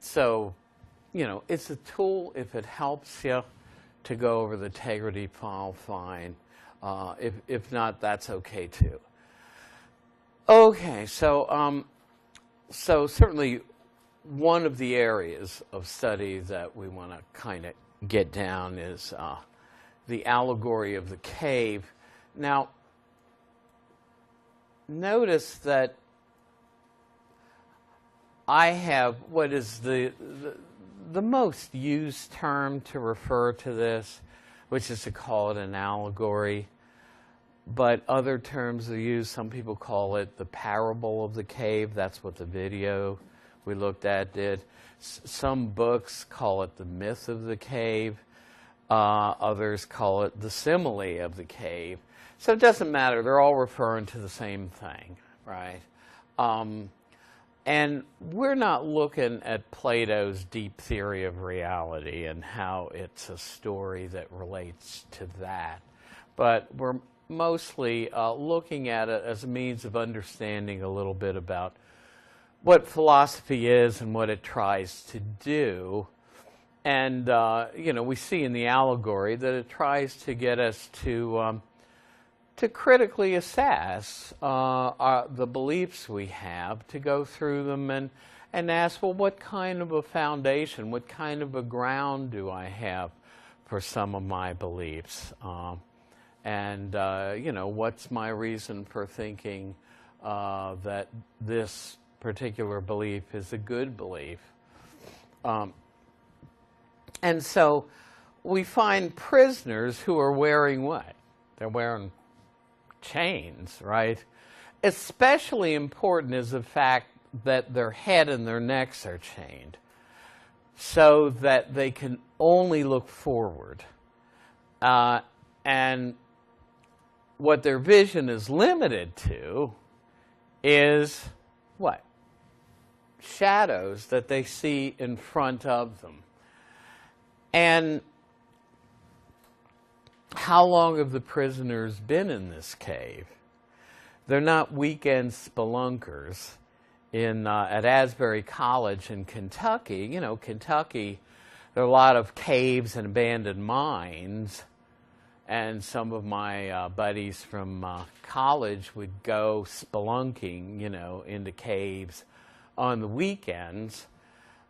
So, you know, it's a tool. If it helps you to go over the integrity file, fine. If not, that's okay too. Okay, so certainly one of the areas of study that we want to kind of get down is the allegory of the cave. Now, notice that I have what is the most used term to refer to this, which is to call it an allegory. But other terms are used. Some people call it the parable of the cave. That's what the video we looked at did. Some books call it the myth of the cave. Others call it the simile of the cave. So it doesn't matter. They're all referring to the same thing, right? And we're not looking at Plato's deep theory of reality and how it's a story that relates to that. But we're mostly looking at it as a means of understanding a little bit about what philosophy is and what it tries to do. And, you know, we see in the allegory that it tries to get us to critically assess the beliefs we have, to go through them and ask, well, what kind of a foundation, what kind of a ground do I have for some of my beliefs? And, you know, what's my reason for thinking that this particular belief is a good belief? And so we find prisoners who are wearing what? They're wearing chains, right? Especially important is the fact that their head and their necks are chained so that they can only look forward. And what their vision is limited to is what? Shadows that they see in front of them. And how long have the prisoners been in this cave? They're not weekend spelunkers at Asbury College in Kentucky. You know, Kentucky, there are a lot of caves and abandoned mines. And some of my buddies from college would go spelunking, you know, into caves on the weekends.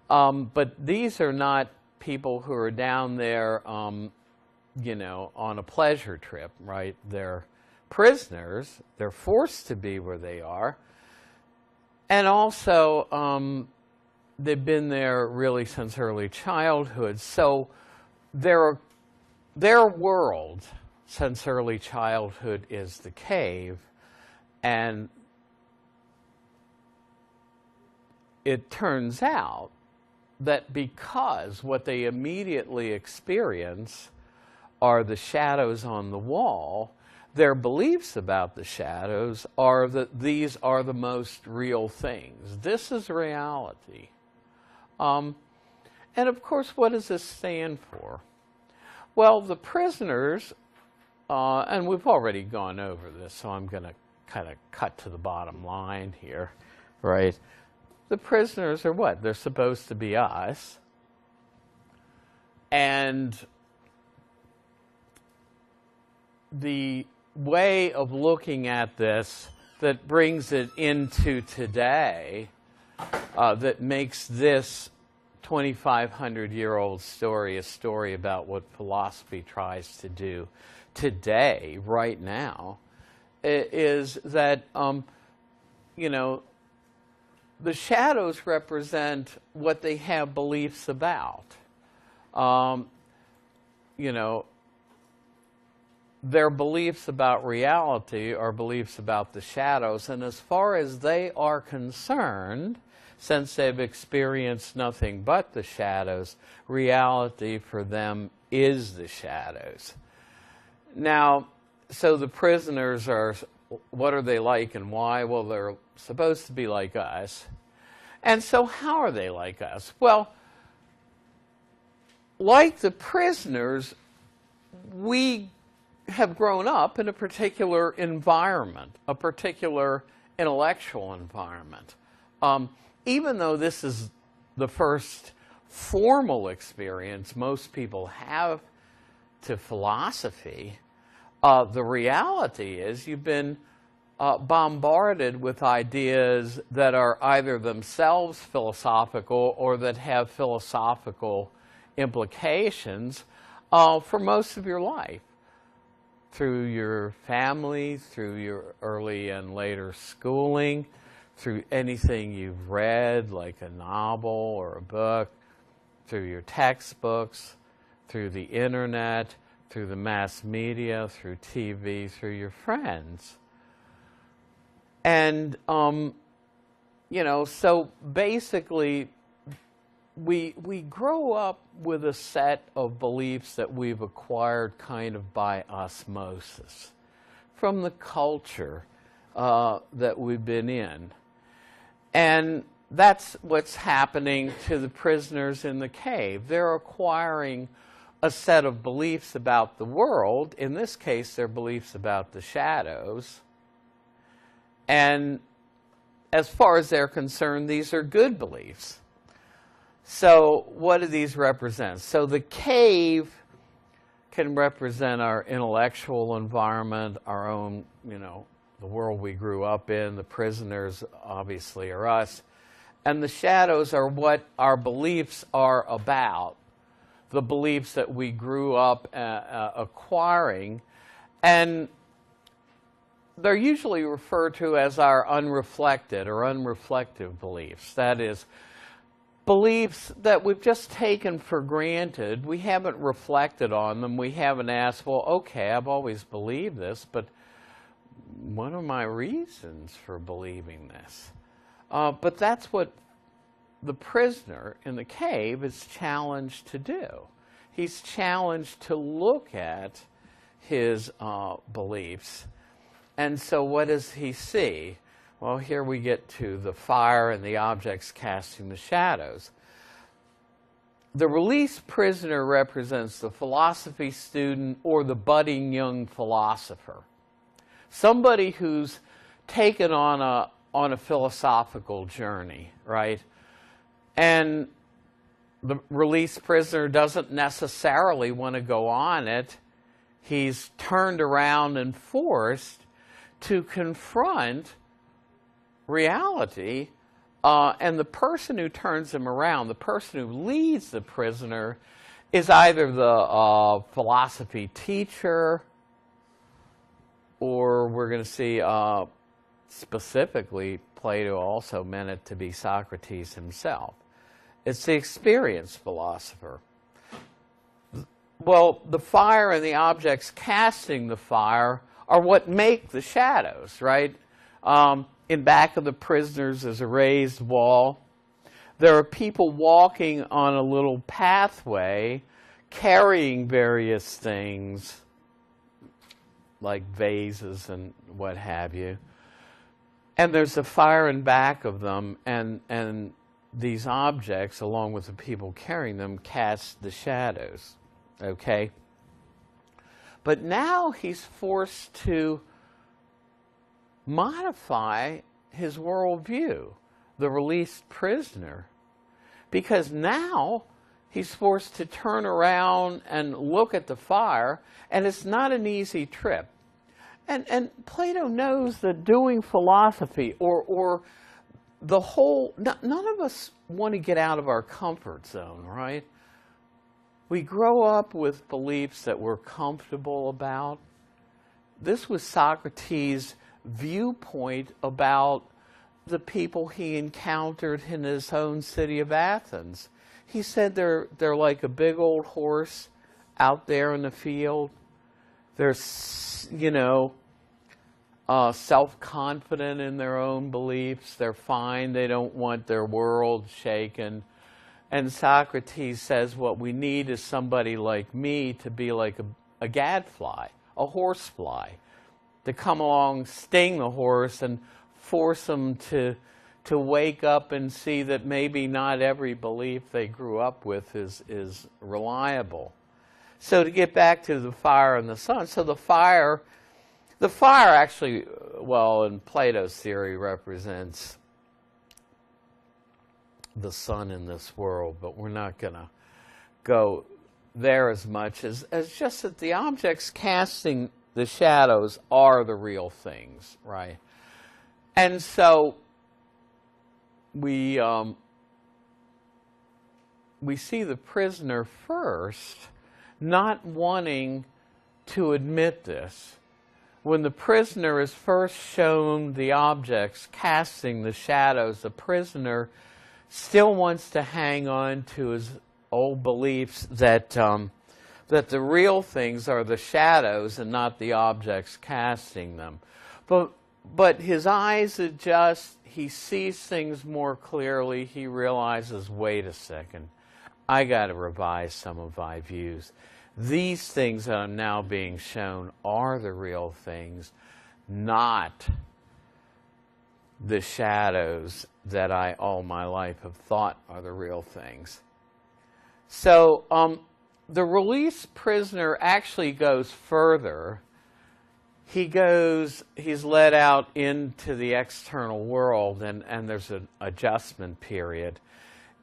But these are not people who are down there, you know, on a pleasure trip, right? They're prisoners. They're forced to be where they are. And also, they've been there really since early childhood. So their world since early childhood is the cave. And it turns out that because what they immediately experience are the shadows on the wall, their beliefs about the shadows are that these are the most real things. This is reality. And of course, what does this stand for? Well, the prisoners, and we've already gone over this, so I'm going to kind of cut to the bottom line here, right? The prisoners are what? They're supposed to be us. And the way of looking at this that brings it into today, that makes this 2,500-year-old story a story about what philosophy tries to do today, right now, is that, you know, the shadows represent what they have beliefs about. You know, their beliefs about reality are beliefs about the shadows, and as far as they are concerned, since they've experienced nothing but the shadows, reality for them is the shadows. Now, so the prisoners are, what are they like and why? Well, they're supposed to be like us. And so how are they like us? Well, like the prisoners, we have grown up in a particular environment, a particular intellectual environment. Even though this is the first formal experience most people have to philosophy, the reality is you've been bombarded with ideas that are either themselves philosophical or that have philosophical implications for most of your life, through your family, through your early and later schooling, through anything you've read, like a novel or a book, through your textbooks, through the internet, through the mass media, through TV, through your friends. And, you know, so basically we grow up with a set of beliefs that we've acquired kind of by osmosis from the culture that we've been in. And that's what's happening to the prisoners in the cave. They're acquiring a set of beliefs about the world. In this case, they're beliefs about the shadows. And as far as they're concerned, these are good beliefs. So what do these represent? So the cave can represent our intellectual environment, our own, you know, the world we grew up in. The prisoners obviously are us. And the shadows are what our beliefs are about, the beliefs that we grew up acquiring. And they're usually referred to as our unreflected or unreflective beliefs. That is, beliefs that we've just taken for granted. We haven't reflected on them. We haven't asked, well, okay, I've always believed this, but what are my reasons for believing this? But that's what the prisoner in the cave is challenged to do. He's challenged to look at his beliefs. And so what does he see? Well, here we get to the fire and the objects casting the shadows. The released prisoner represents the philosophy student or the budding young philosopher. Somebody who's taken on a philosophical journey, right? And the released prisoner doesn't necessarily want to go on it. He's turned around and forced to confront reality, and the person who turns him around, the person who leads the prisoner, is either the philosophy teacher, or we're going to see specifically Plato also meant it to be Socrates himself. It's the experienced philosopher. Well, the fire and the objects casting the fire are what make the shadows, right? In back of the prisoners is a raised wall. There are people walking on a little pathway carrying various things like vases and what have you. And there's a fire in back of them, and these objects, along with the people carrying them, cast the shadows, okay? But now he's forced to modify his worldview, the released prisoner, because now he's forced to turn around and look at the fire, and it's not an easy trip. And Plato knows that doing philosophy or the whole, none of us want to get out of our comfort zone, right? We grow up with beliefs that we're comfortable about. This was Socrates' viewpoint about the people he encountered in his own city of Athens. He said they're like a big old horse out there in the field. They're, you know, self-confident in their own beliefs. They're fine. They don't want their world shaken. And Socrates says what we need is somebody like me to be like a gadfly, a horsefly, to come along, sting the horse, and force them to wake up and see that maybe not every belief they grew up with is reliable. So to get back to the fire and the sun, so the fire actually, well, in Plato's theory, represents the sun in this world, but we're not going to go there as much as just that the objects casting the shadows are the real things, right? And so we see the prisoner first not wanting to admit this. When the prisoner is first shown the objects casting the shadows, the prisoner still wants to hang on to his old beliefs that that the real things are the shadows and not the objects casting them. But his eyes adjust, he sees things more clearly, he realizes, wait a second, I got to revise some of my views. These things that I'm now being shown are the real things, not the shadows that I all my life have thought are the real things. So the released prisoner actually goes further. He's let out into the external world, and there's an adjustment period.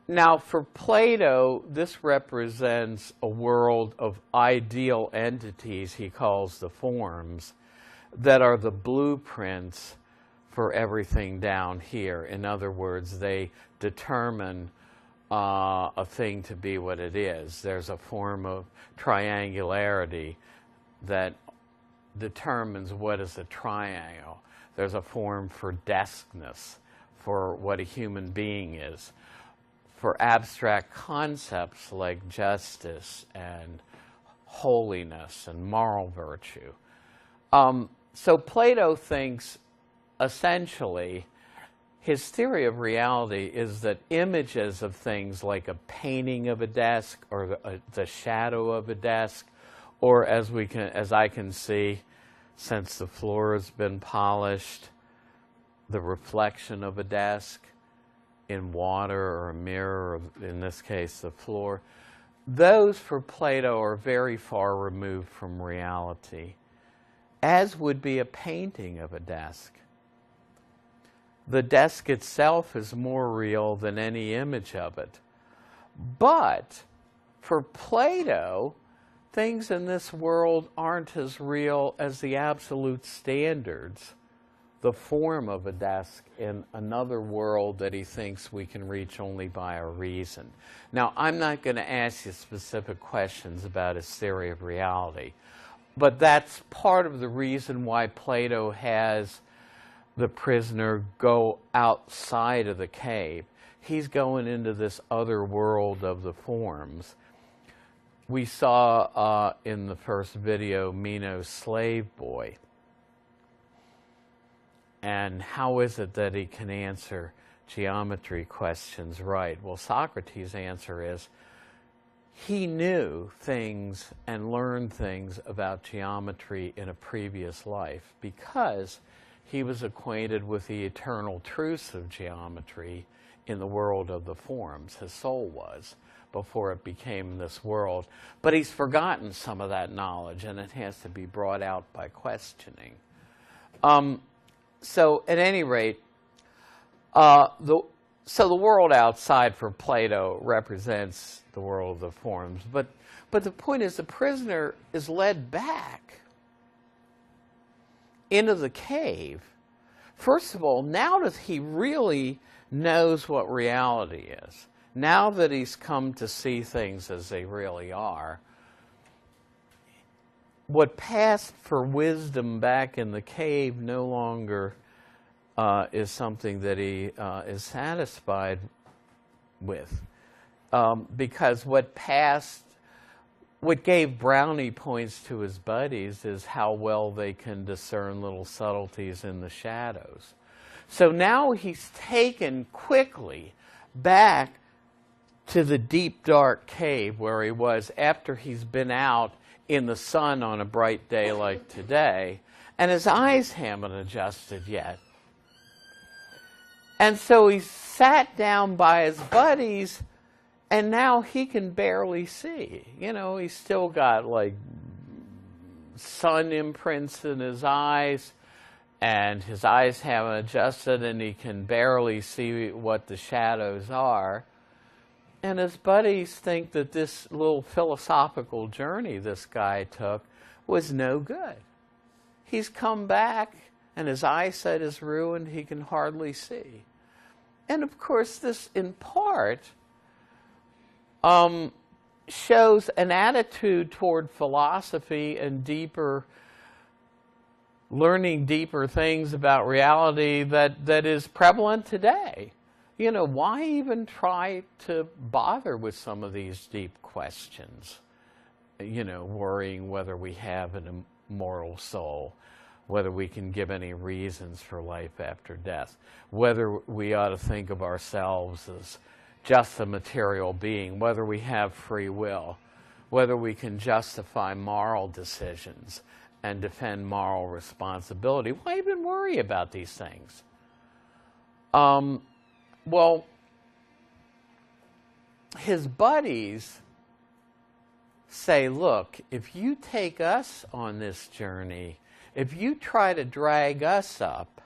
Now, for Plato, this represents a world of ideal entities, he calls the forms, that are the blueprints for everything down here. In other words, they determine a thing to be what it is. There's a form of triangularity that determines what is a triangle. There's a form for deskness, for what a human being is, for abstract concepts like justice and holiness and moral virtue. So Plato thinks, essentially, his theory of reality is that images of things like a painting of a desk or the shadow of a desk, or as I can see, since the floor has been polished, the reflection of a desk in water or a mirror, or in this case the floor, those for Plato are very far removed from reality, as would be a painting of a desk. The desk itself is more real than any image of it. But for Plato, things in this world aren't as real as the absolute standards, the form of a desk in another world that he thinks we can reach only by our reason. Now, I'm not going to ask you specific questions about his theory of reality, but that's part of the reason why Plato has the prisoner go outside of the cave. He's going into this other world of the forms. We saw in the first video Meno's slave boy. And how is it that he can answer geometry questions right? Well, Socrates' answer is he knew things and learned things about geometry in a previous life because he was acquainted with the eternal truths of geometry in the world of the forms. His soul was, before it became this world. But he's forgotten some of that knowledge, and it has to be brought out by questioning. So at any rate, the world outside for Plato represents the world of the forms. But the point is, the prisoner is led back into the cave. First of all, now that he really knows what reality is, now that he's come to see things as they really are, what passed for wisdom back in the cave no longer is something that he is satisfied with. Because what gave brownie points to his buddies is how well they can discern little subtleties in the shadows. So now he's taken quickly back to the deep, dark cave where he was after he's been out in the sun on a bright day like today, and his eyes haven't adjusted yet. And so he sat down by his buddies, and now he can barely see. You know, he's still got like sun imprints in his eyes. and his eyes haven't adjusted and he can barely see what the shadows are. And his buddies think that this little philosophical journey this guy took was no good. He's come back and his eyesight is ruined, he can hardly see. And of course this in part shows an attitude toward philosophy and learning deeper things about reality that is prevalent today. You know, why even try to bother with some of these deep questions? You know, worrying whether we have an immortal soul, whether we can give any reasons for life after death, whether we ought to think of ourselves as just a material being, whether we have free will, whether we can justify moral decisions and defend moral responsibility. Why even worry about these things? Well, his buddies say, look, if you take us on this journey, if you try to drag us up,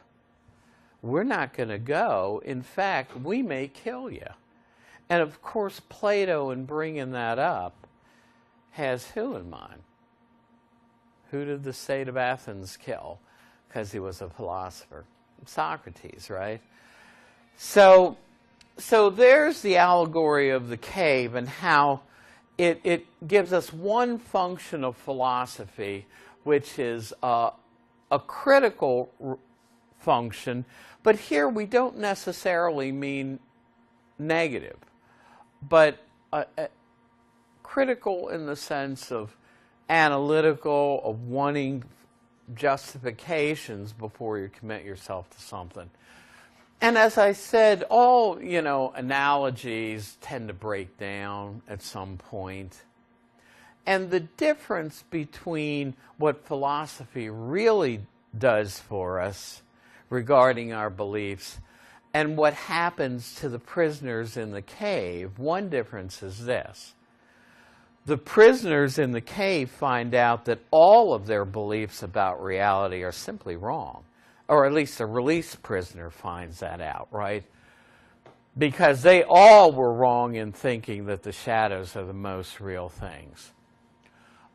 we're not going to go. In fact, we may kill you. And of course, Plato, in bringing that up, has who in mind? Who did the state of Athens kill? Because he was a philosopher. Socrates, right? So there's the allegory of the cave and how it gives us one function of philosophy, which is a critical function. But here we don't necessarily mean negative, but critical in the sense of analytical, of wanting justifications before you commit yourself to something. And as I said, all, analogies tend to break down at some point. And the difference between what philosophy really does for us regarding our beliefs and what happens to the prisoners in the cave, one difference is this. The prisoners in the cave find out that all of their beliefs about reality are simply wrong. Or at least a released prisoner finds that out, right? Because they all were wrong in thinking that the shadows are the most real things.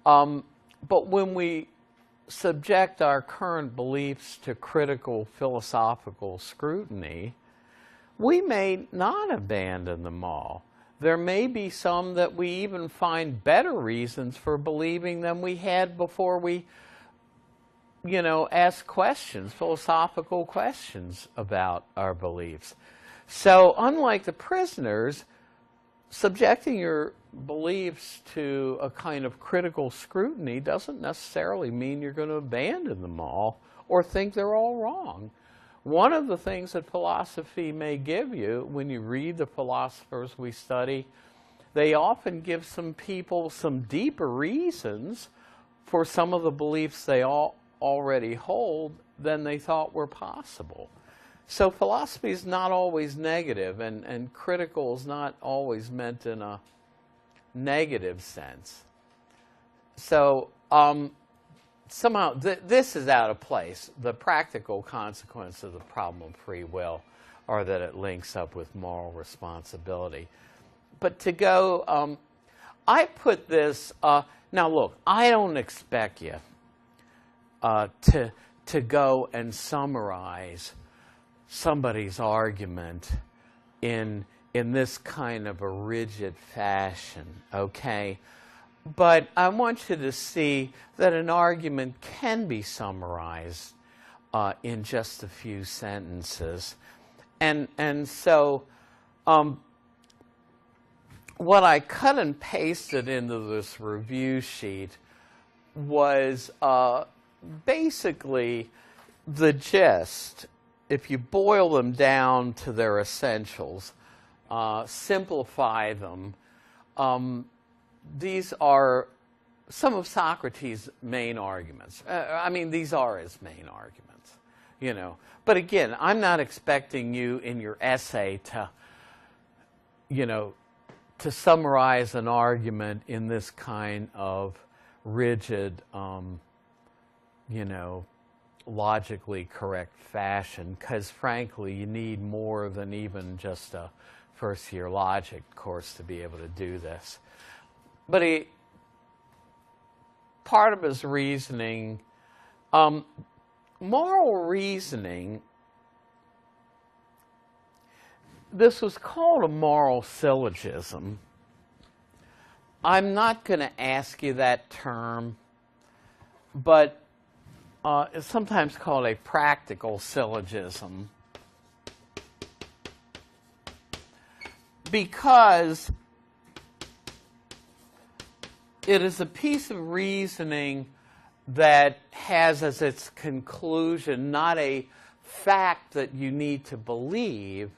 But when we subject our current beliefs to critical philosophical scrutiny, we may not abandon them all. There may be some that we even find better reasons for believing than we had before we ask questions, philosophical questions about our beliefs. So unlike the prisoners, subjecting your beliefs to a kind of critical scrutiny doesn't necessarily mean you're going to abandon them all or think they're all wrong. One of the things that philosophy may give you, when you read the philosophers we study, they often give some people some deeper reasons for some of the beliefs they already hold than they thought were possible. So philosophy is not always negative, and critical is not always meant in a negative sense. So somehow this is out of place. The practical consequence of the problem of free will are that it links up with moral responsibility. But to go, I put this, now look, I don't expect you to go and summarize somebody's argument in this kind of a rigid fashion, okay? But I want you to see that an argument can be summarized in just a few sentences. And so what I cut and pasted into this review sheet was basically the gist. If you boil them down to their essentials, simplify them, these are some of Socrates' main arguments. These are his main arguments, But again, I'm not expecting you in your essay to, to summarize an argument in this kind of rigid, logically correct fashion, because frankly you need more than even just a first-year logic course to be able to do this. But part of his reasoning, moral reasoning, this was called a moral syllogism. I'm not going to ask you that term, but it's sometimes called a practical syllogism, because it is a piece of reasoning that has as its conclusion not a fact that you need to believe,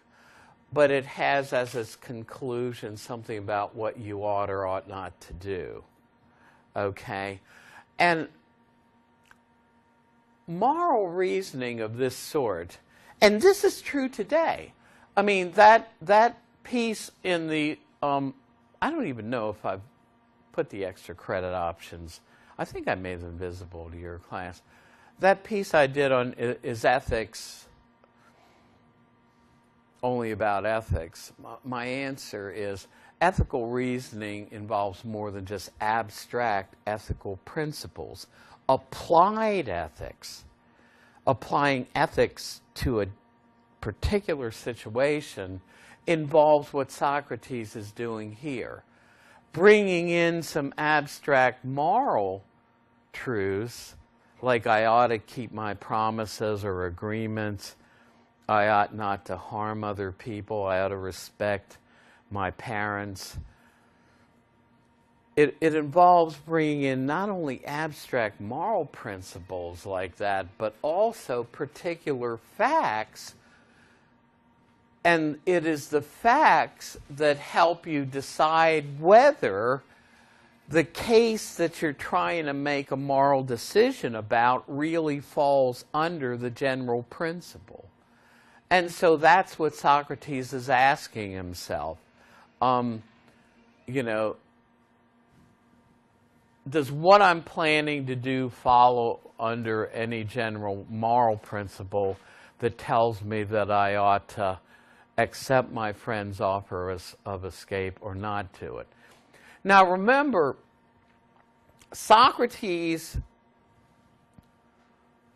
but it has as its conclusion something about what you ought or ought not to do. Okay? And moral reasoning of this sort, and this is true today. I mean, that piece in the, I don't even know if I've put the extra credit options. I think I made them visible to your class. That piece I did on is ethics, only about ethics. My answer is ethical reasoning involves more than just abstract ethical principles. Applied ethics, applying ethics to a particular situation, involves what Socrates is doing here. Bringing in some abstract moral truths, like I ought to keep my promises or agreements, I ought not to harm other people, I ought to respect my parents. It involves bringing in not only abstract moral principles like that, but also particular facts. And it is the facts that help you decide whether the case that you're trying to make a moral decision about really falls under the general principle. And so that's what Socrates is asking himself. You know, does what I'm planning to do follow under any general moral principle that tells me that I ought to accept my friend's offer of escape or not do it? Now remember, Socrates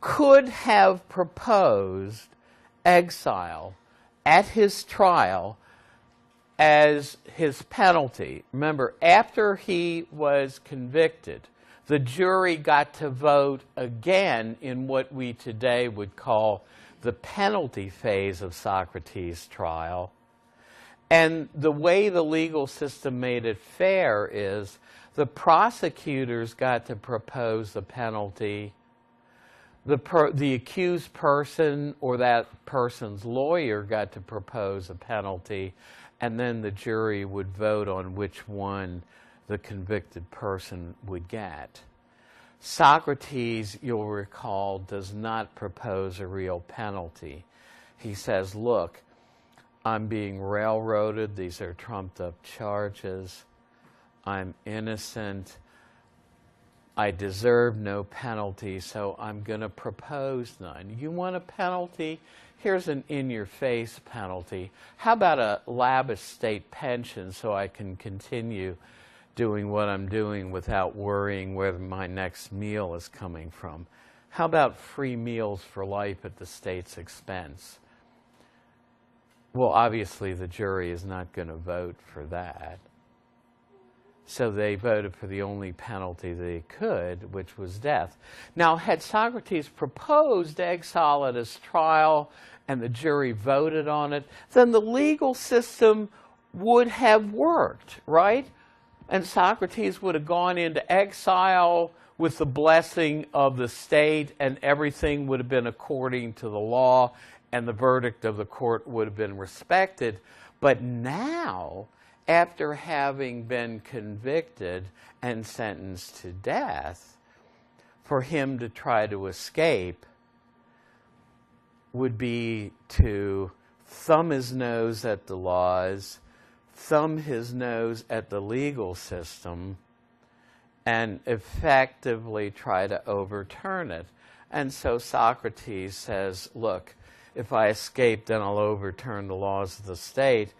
could have proposed exile at his trial as his penalty. Remember, after he was convicted, the jury got to vote again in what we today would call the penalty phase of Socrates' trial. And the way the legal system made it fair is the prosecutors got to propose the penalty. The accused person or that person's lawyer got to propose a penalty, and then the jury would vote on which one the convicted person would get. Socrates, you'll recall, does not propose a real penalty. He says, look, I'm being railroaded. These are trumped up charges. I'm innocent. I deserve no penalty, so I'm going to propose none. You want a penalty? Here's an in-your-face penalty. How about a lavish state pension so I can continue doing what I'm doing without worrying where my next meal is coming from? How about free meals for life at the state's expense? Well, obviously the jury is not going to vote for that. So they voted for the only penalty they could, which was death. Now, had Socrates proposed exile at his trial and the jury voted on it, then the legal system would have worked, right? And Socrates would have gone into exile with the blessing of the state, and everything would have been according to the law, and the verdict of the court would have been respected. But now, after having been convicted and sentenced to death, for him to try to escape would be to thumb his nose at the laws, thumb his nose at the legal system, and effectively try to overturn it. And so Socrates says, look, if I escape, then I'll overturn the laws of the state.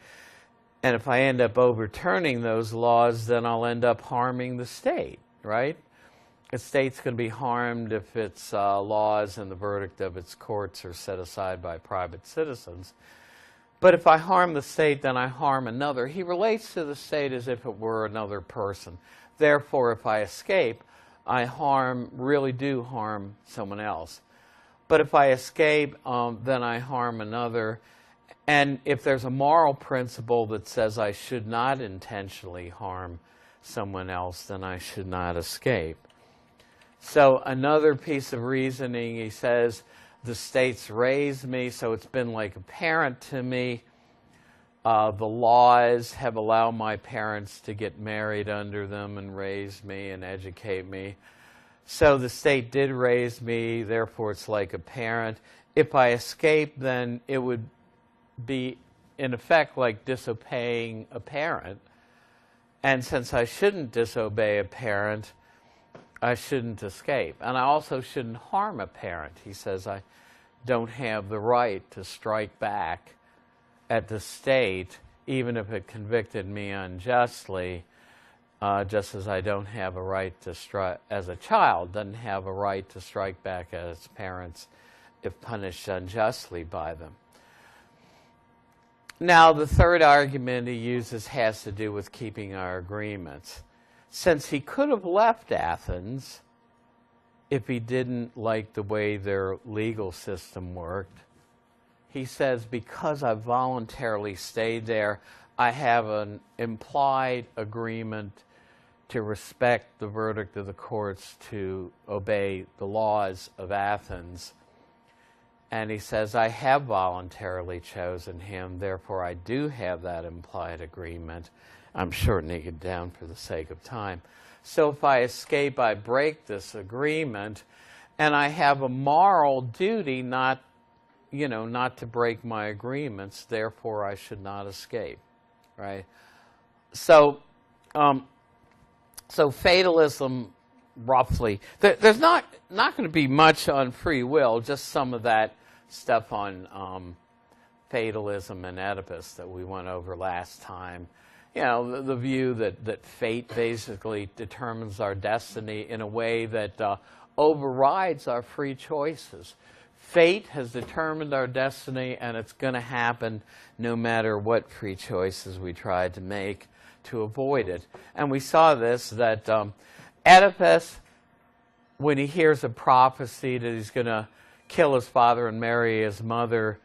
And if I end up overturning those laws, then I'll end up harming the state, right? The state's going to be harmed if its laws and the verdict of its courts are set aside by private citizens. But if I harm the state, then I harm another. He relates to the state as if it were another person. Therefore, if I escape, I really do harm someone else. But if I escape, then I harm another. And if there's a moral principle that says I should not intentionally harm someone else, then I should not escape. So another piece of reasoning, he says, the state's raised me, so it's been like a parent to me. The laws have allowed my parents to get married under them and raise me and educate me. So the state did raise me, therefore it's like a parent. If I escape, then it would be, in effect, like disobeying a parent. And since I shouldn't disobey a parent, I shouldn't escape. And I also shouldn't harm a parent. He says I don't have the right to strike back at the state, even if it convicted me unjustly, just as I don't have a right to strike, as a child doesn't have a right to strike back at its parents if punished unjustly by them. Now, the third argument he uses has to do with keeping our agreements. Since he could have left Athens if he didn't like the way their legal system worked, he says, because I voluntarily stayed there, I have an implied agreement to respect the verdict of the courts, to obey the laws of Athens. And he says, I have voluntarily chosen him, therefore I do have that implied agreement. I'm shortening it down for the sake of time. So if I escape, I break this agreement, and I have a moral duty not to break my agreements, therefore I should not escape, right? So fatalism, roughly, there's not going to be much on free will, just some of that stuff on fatalism and Oedipus that we went over last time. You know, the view that fate basically determines our destiny in a way that overrides our free choices. Fate has determined our destiny, and it's going to happen no matter what free choices we try to make to avoid it. And we saw this, that Oedipus, when he hears a prophecy that he's going to kill his father and marry his mother,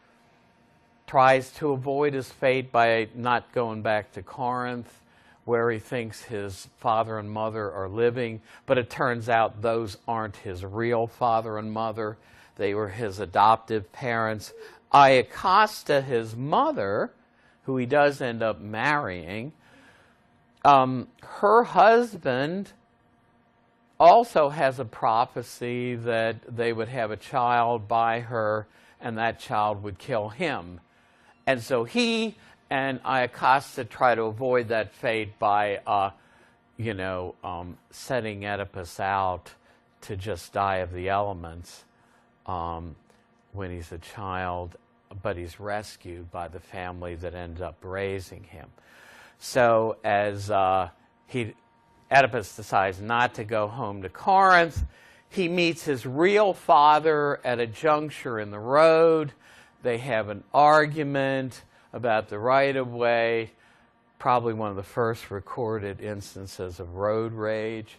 tries to avoid his fate by not going back to Corinth, where he thinks his father and mother are living. But it turns out those aren't his real father and mother. They were his adoptive parents. Iacosta, his mother, who he does end up marrying, her husband also has a prophecy that they would have a child by her, and that child would kill him. And so he and Iacosta try to avoid that fate by, setting Oedipus out to just die of the elements when he's a child, but he's rescued by the family that ended up raising him. So as Oedipus decides not to go home to Corinth, he meets his real father at a juncture in the road. They have an argument about the right-of-way, probably one of the first recorded instances of road rage,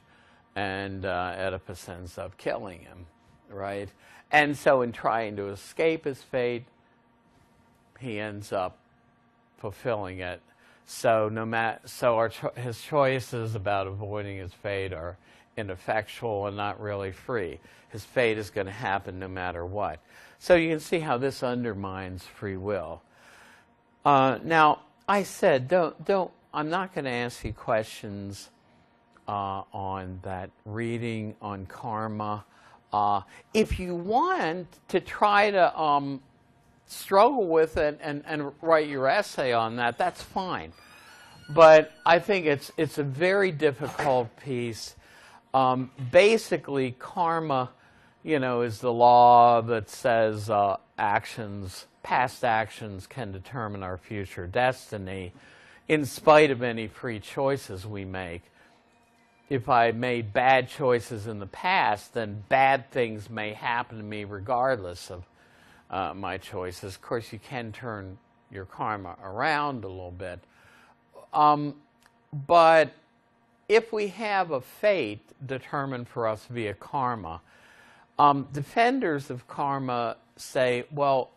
and Oedipus ends up killing him, right? And so in trying to escape his fate, he ends up fulfilling it. So his choices about avoiding his fate are ineffectual and not really free. His fate is going to happen no matter what. So you can see how this undermines free will. Now, I said, I'm not going to ask you questions on that reading on karma. If you want to try to struggle with it and write your essay on that, that's fine. But I think it's a very difficult piece. Basically, karma is the law that says past actions can determine our future destiny in spite of any free choices we make. If I made bad choices in the past, then bad things may happen to me regardless of my choices. Of course, you can turn your karma around a little bit. But if we have a fate determined for us via karma, defenders of karma say, well,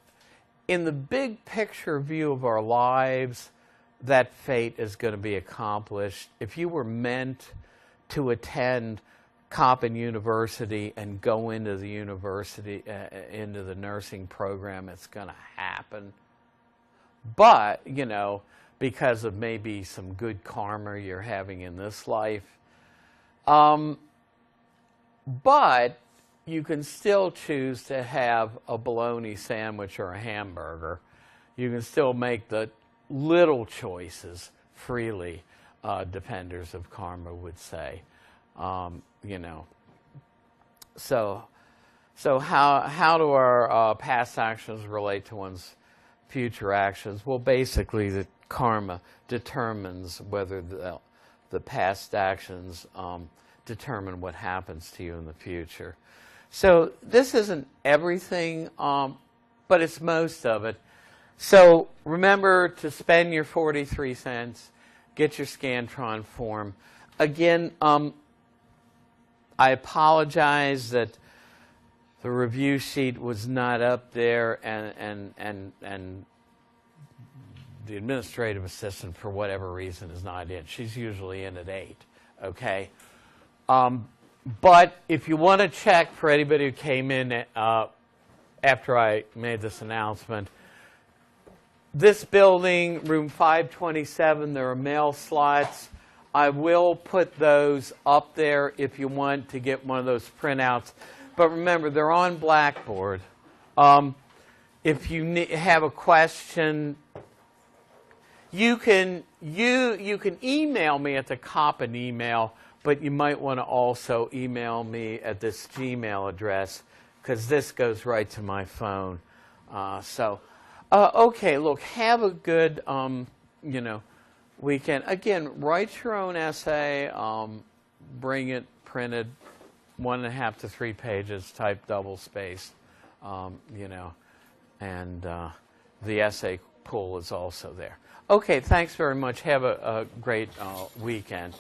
in the big picture view of our lives, that fate is going to be accomplished. If you were meant to attend Coppin University and go into the university, into the nursing program, it's going to happen. But, because of maybe some good karma you're having in this life. But you can still choose to have a bologna sandwich or a hamburger. You can still make the little choices freely, defenders of karma would say. So how do our past actions relate to one's future actions? Well, basically, the karma determines whether the past actions determine what happens to you in the future. So this isn't everything, but it's most of it. So remember to spend your 43 cents, get your Scantron form. Again, I apologize that the review sheet was not up there, and the administrative assistant, for whatever reason, is not in. She's usually in at 8, okay? But if you want to check for anybody who came in after I made this announcement, this building, room 527, there are mail slots. I will put those up there if you want to get one of those printouts. But remember, they're on Blackboard. If you have a question, you can email me at the Coppin email, but you might want to also email me at this Gmail address, because this goes right to my phone. Okay, look, have a good, weekend. Again, write your own essay, bring it printed, 1.5 to 3 pages, type double-spaced, and the essay pool is also there. Okay, thanks very much. Have a great weekend.